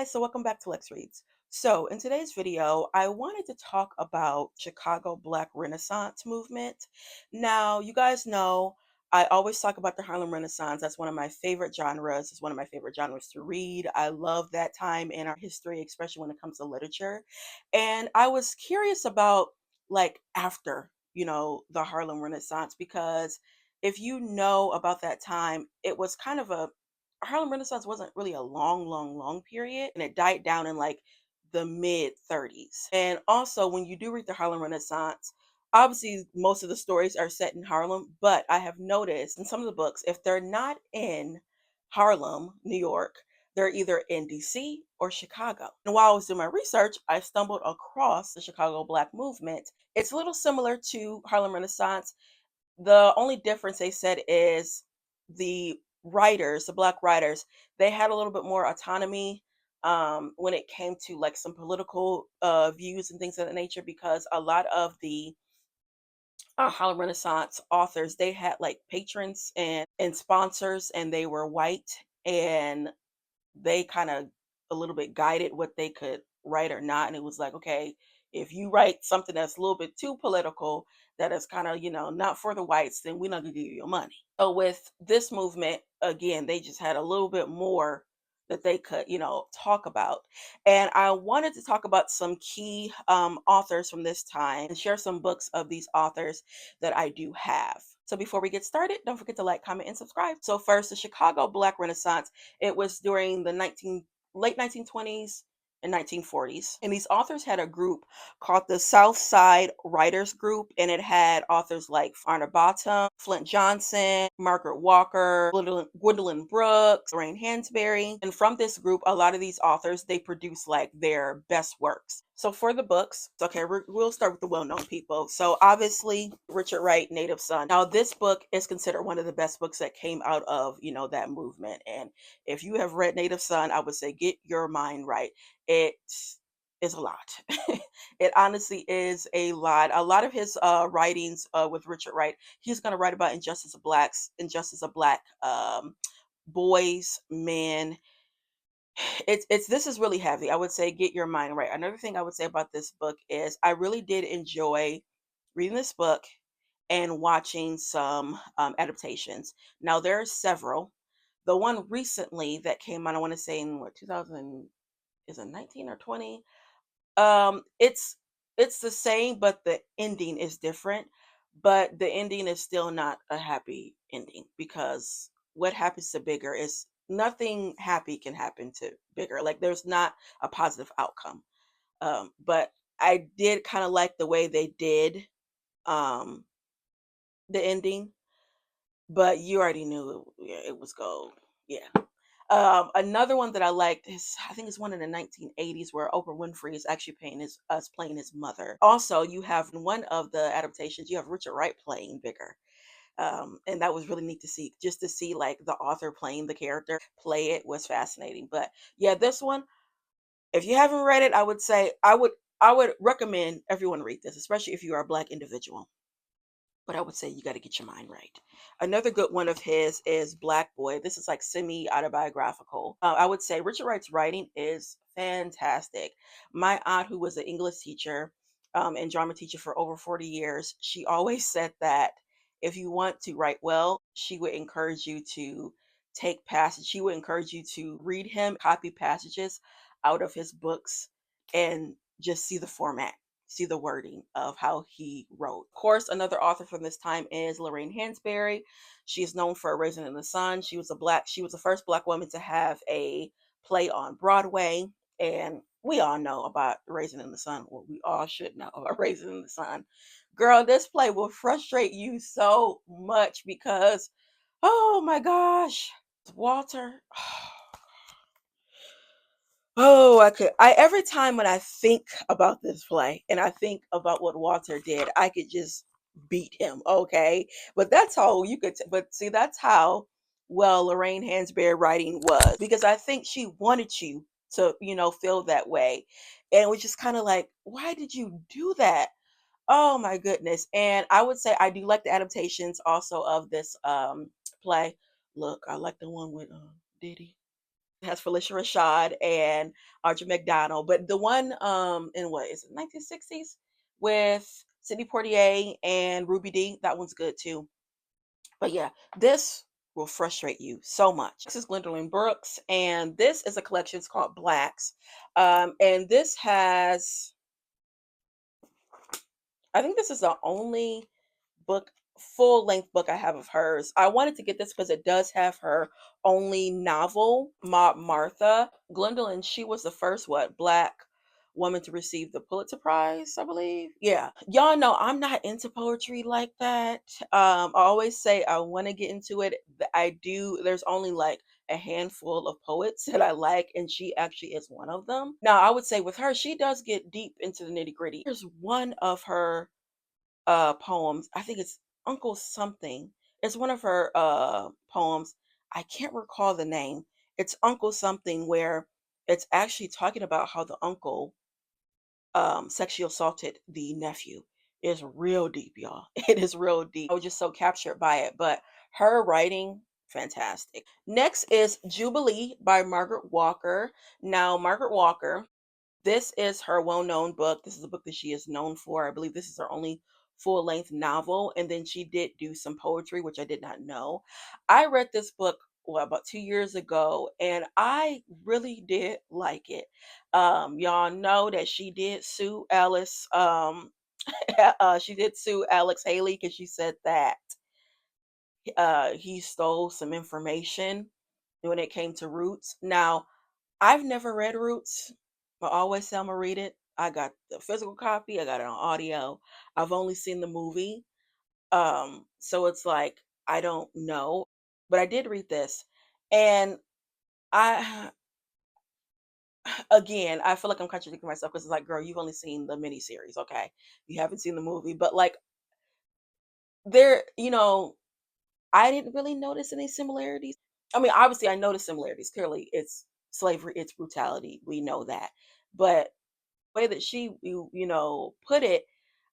guys, so welcome back to Lex Reads. So in today's video, I wanted to talk about Chicago Black Renaissance movement. Now, you guys know I always talk about the Harlem Renaissance. That's one of my favorite genres. It's one of my favorite genres to read. I love that time in our history, especially when it comes to literature. And I was curious about like after, the Harlem Renaissance, because if you know about that time, it was kind of a Harlem Renaissance wasn't really a long period, and it died down in like the mid 30s. And also, when you do read the Harlem Renaissance, obviously most of the stories are set in Harlem, but I have noticed in some of the books, if they're not in Harlem, New York, they're either in DC or Chicago. And while I was doing my research, I stumbled across the Chicago Black movement. It's a little similar to Harlem Renaissance. The only difference they said is the writers, the black writers, they had a little bit more autonomy when it came to like some political views and things of that nature, because a lot of the Harlem Renaissance authors, they had like patrons and sponsors, and they were white, and they kind of a little bit guided what they could write or not. And it was like, okay, if you write something that's a little bit too political, that is kind of, not for the whites, then we're not gonna give you your money. So with this movement, again, they just had a little bit more that they could, talk about. And I wanted to talk about some key authors from this time and share some books of these authors that I do have. So before we get started, don't forget to like, comment, and subscribe. So first, the Chicago Black Renaissance. It was during the late 1920s and 1940s. And these authors had a group called the Southside Writers Group, and it had authors like Arna Bottom, Flint Johnson, Margaret Walker, Gwendolyn Brooks, Lorraine Hansberry. And from this group, a lot of these authors, they produce like their best works. So for the books, okay, we'll start with the well-known people. So obviously, Richard Wright, Native Son. Now, this book is considered one of the best books that came out of, that movement. And if you have read Native Son, I would say get your mind right. It is a lot. It honestly is a lot. A lot of his writings with Richard Wright, he's going to write about injustice of black boys, men. It's this is really heavy. I would say get your mind right. Another thing I would say about this book is I really did enjoy reading this book and watching some adaptations. Now there are several. The one recently that came out, I want to say in what 2000 is it 19 or 20? It's the same, but the ending is different. But the ending is still not a happy ending, because what happens to Bigger is nothing happy can happen to Bigger. Like there's not a positive outcome. But I did kind of like the way they did um the ending, but you already knew it was gold. Yeah. Another one that I liked is, I think it's one in the 1980s, where Oprah Winfrey is actually playing his mother. Also, you have one of the adaptations, you have Richard Wright playing Bigger. And that was really neat to see, just to see like the author playing the character play it was fascinating. But yeah, this one, if you haven't read it, I would recommend everyone read this, especially if you are a black individual. But I would say you got to get your mind right. Another good one of his is Black Boy. This is like semi autobiographical. I would say Richard Wright's writing is fantastic. My aunt, who was an English teacher and drama teacher for over 40 years, she always said that if you want to write well, she would encourage you to take passage. She would encourage you to read him, copy passages out of his books, and just see the format, see the wording of how he wrote. Of course, another author from this time is Lorraine Hansberry. She is known for A Raisin in the Sun. She was the first black woman to have a play on Broadway. And we all know about Raisin in the Sun. Well, we all should know about Raisin in the Sun. Girl, this play will frustrate you so much because, oh my gosh, Walter. Oh, I every time when I think about this play and I think about what Walter did, I could just beat him, okay? But that's how but see, that's how well Lorraine Hansberry writing was, because I think she wanted you to, feel that way. And it was just kind of like, why did you do that? Oh my goodness. And I would say I do like the adaptations also of this play. Look, I like the one with Diddy. It has Felicia Rashad and Audra McDonald. But the one in what is it, 1960s with Sidney Poitier and Ruby Dee, that one's good too. But yeah, this will frustrate you so much. This is Gwendolyn Brooks, and this is a collection. It's called Blacks. And this has, I think this is the only book, full length book I have of hers. I wanted to get this because it does have her only novel, Maud Martha. Gwendolyn, she was the first what black woman to receive the Pulitzer Prize, I believe. Yeah. Y'all know I'm not into poetry like that. I always say I want to get into it. I do. There's only like a handful of poets that I like, and she actually is one of them. Now, I would say with her, she does get deep into the nitty gritty. There's one of her poems. I think it's Uncle Something. It's one of her poems. I can't recall the name. It's Uncle Something, where it's actually talking about how the uncle sexually assaulted the nephew. It's real deep, y'all. It is real deep. I was just so captured by it. But her writing, fantastic. Next is Jubilee by Margaret Walker. Now, Margaret Walker, this is her well-known book. This is a book that she is known for. I believe this is her only full-length novel. And then she did do some poetry, which I did not know. I read this book, well, about 2 years ago, and I really did like it. Y'all know that she did sue Alice. She did sue Alex Haley because she said that he stole some information when it came to Roots. Now, I've never read Roots, but I always say I'm gonna read it. I got the physical copy, I got it on audio. I've only seen the movie. So it's like I don't know. But I did read this. And I again, I feel like I'm contradicting myself because it's like, girl, you've only seen the miniseries, okay? You haven't seen the movie. But like there, I didn't really notice any similarities. I mean, obviously I noticed similarities. Clearly it's slavery, it's brutality. We know that. But way that she put it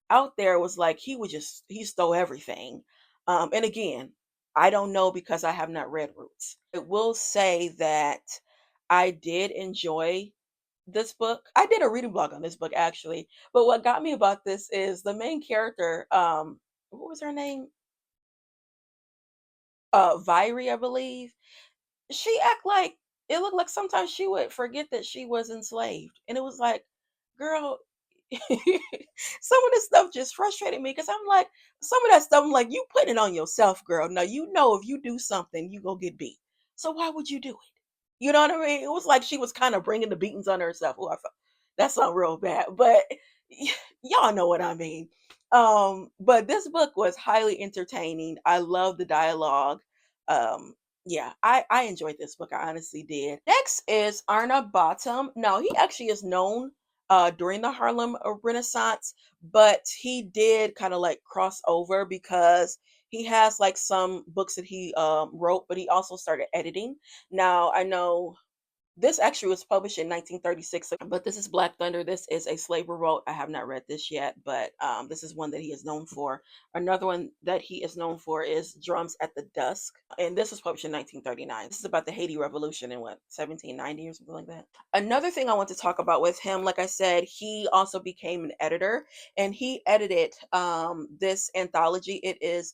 out there was like he stole everything. And again, I don't know because I have not read Roots. I will say that I did enjoy this book. I did a reading blog on this book actually, but what got me about this is the main character, what was her name, Viry, I believe. She act like, it looked like sometimes she would forget that she was enslaved, and it was like, girl, some of this stuff just frustrated me because I'm like, some of that stuff I'm like, you put it on yourself, girl. Now you know if you do something, you go get beat. So why would you do it? You know what I mean? It was like she was kind of bringing the beatings on herself. Oh, I felt that sounds real bad, but y'all know what I mean. But this book was highly entertaining. I love the dialogue. Um, yeah, I enjoyed this book. I honestly did. Next is Arna Bottom. Now he actually is known during the Harlem Renaissance, but he did kind of like cross over because he has like some books that he wrote, but he also started editing. Now I know this actually was published in 1936, but this is Black Thunder. This is a slave revolt. I have not read this yet, but this is one that he is known for. Another one that he is known for is Drums at the Dusk, and this was published in 1939. This is about the Haiti Revolution in what, 1790 or something like that. Another thing I want to talk about with him, like I said, he also became an editor, and he edited this anthology. It is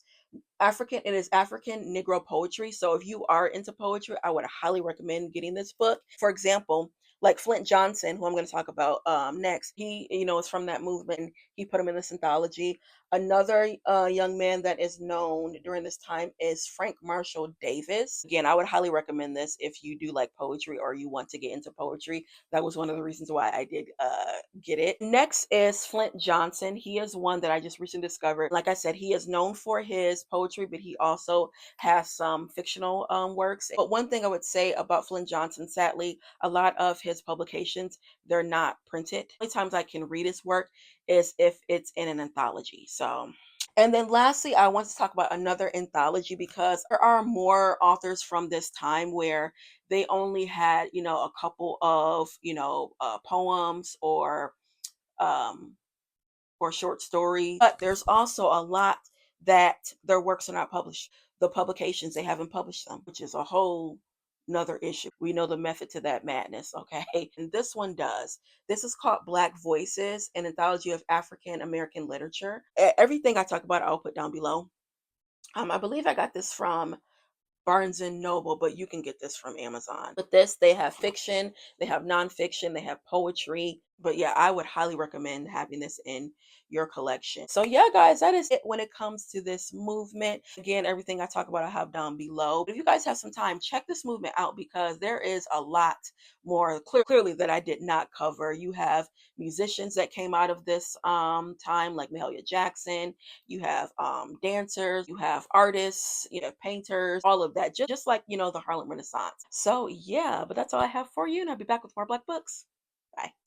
African Negro poetry. So if you are into poetry, I would highly recommend getting this book. For example, like Flint Johnson, who I'm going to talk about next, he, is from that movement. And he put him in this anthology. Another young man that is known during this time is Frank Marshall Davis. Again, I would highly recommend this if you do like poetry or you want to get into poetry. That was one of the reasons why I did get it. Next is Flint Johnson. He is one that I just recently discovered. Like I said, he is known for his poetry, but he also has some fictional works. But one thing I would say about Flint Johnson, sadly, a lot of his publications, they're not printed. The only times I can read his work is if it's in an anthology. So, and then lastly, I want to talk about another anthology because there are more authors from this time where they only had, a couple of, poems um, or short stories. But there's also a lot that their works are not published. The publications, they haven't published them, which is a whole another issue. We know the method to that madness, okay? And this one does. This is called Black Voices, an anthology of African American literature. Everything I talk about, I'll put down below. I believe I got this from Barnes and Noble, but you can get this from Amazon. But this, they have fiction, they have nonfiction, they have poetry. But yeah, I would highly recommend having this in your collection. So yeah, guys, that is it when it comes to this movement. Again, everything I talk about, I have down below. If you guys have some time, check this movement out because there is a lot more clearly that I did not cover. You have musicians that came out of this time, like Mahalia Jackson. You have dancers, you have artists, you have painters, all of that, just like, the Harlem Renaissance. So, yeah, but that's all I have for you, and I'll be back with more Black books. Bye.